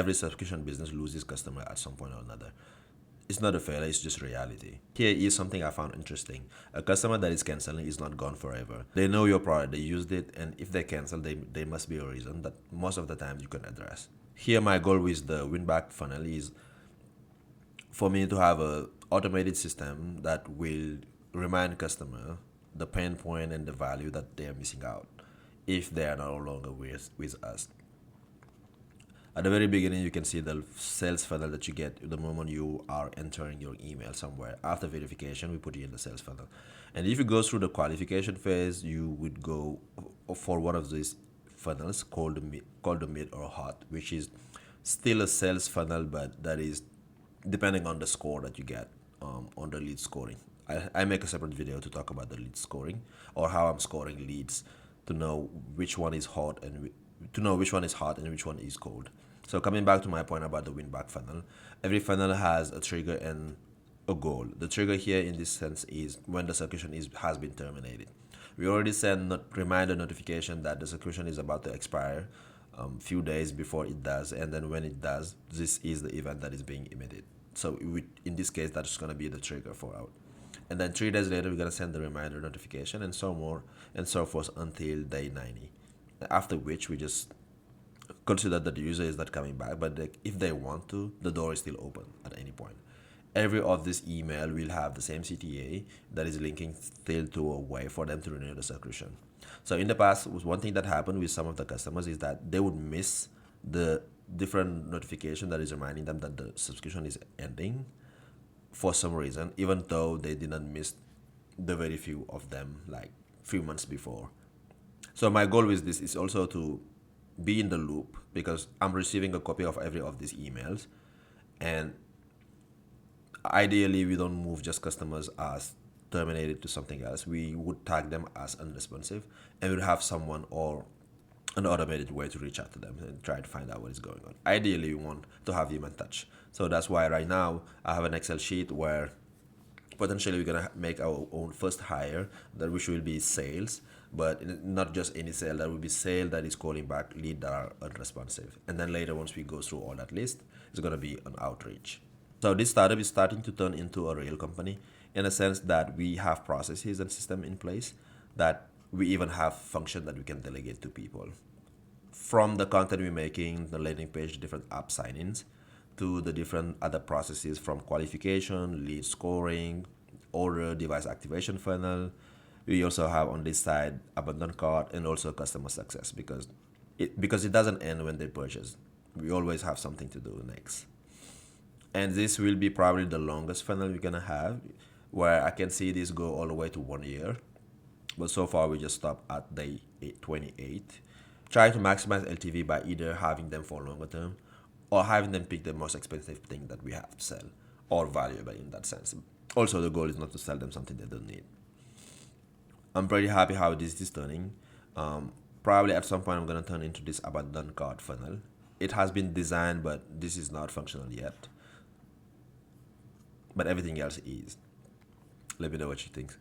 Every subscription business loses customer at some point or another. It's not a failure, it's just reality. Here is something I found interesting. A customer that is canceling is not gone forever. They know your product, they used it, and if they cancel, they must be a reason that most of the time you can address. Here, my goal with the win back funnel is for me to have a automated system that will remind customer the pain point and the value that they are missing out if they are no longer with us. At the very beginning, you can see the sales funnel that you get the moment you are entering your email somewhere. After verification, we put you in the sales funnel. And if you go through the qualification phase, you would go for one of these funnels called the mid or hot, which is still a sales funnel, but that is depending on the score that you get on the lead scoring. I make a separate video to talk about the lead scoring or how I'm scoring leads to know which one is hot and which one is cold. So coming back to my point about the win back funnel, every funnel has a trigger and a goal. The trigger here in this sense is when the subscription has been terminated. We already send reminder notification that the subscription is about to expire few days before it does, and then when it does, this is the event that is being emitted. So in this case, that's going to be the trigger for out. And then 3 days later, we're going to send the reminder notification and so more and so forth until day 90. After which we just consider that the user is not coming back, but if they want to, the door is still open at any point. Every of this email will have the same CTA that is linking still to a way for them to renew the subscription. So in the past, one thing that happened with some of the customers is that they would miss the different notification that is reminding them that the subscription is ending for some reason, even though they didn't miss the very few of them like few months before. So my goal with this is also to be in the loop because I'm receiving a copy of every of these emails, and ideally we don't move just customers as terminated to something else. We would tag them as unresponsive, and we'll have someone or an automated way to reach out to them and try to find out what is going on. Ideally, we want to have human touch. So that's why right now I have an Excel sheet where potentially we're gonna make our own first hire that which will be sales, but not just any sale. That will be sale that is calling back lead that are unresponsive, and then later once we go through all that list, it's gonna be an outreach. So this startup is starting to turn into a real company in a sense that we have processes and system in place that we even have function that we can delegate to people. From the content we're making, the landing page, different app sign-ins, to the different other processes from qualification, lead scoring, order, device activation funnel. We also have on this side abandoned cart and also customer success because it doesn't end when they purchase. We always have something to do next. And this will be probably the longest funnel we're gonna have, where I can see this go all the way to 1 year. But so far we just stop at day 28. Try to maximize LTV by either having them for longer term or having them pick the most expensive thing that we have to sell or valuable in that sense. Also, the goal is not to sell them something they don't need. I'm pretty happy how this is turning. Probably at some point I'm gonna turn into this abandoned cart funnel. It has been designed, but this is not functional yet. But everything else is. Let me know what you think.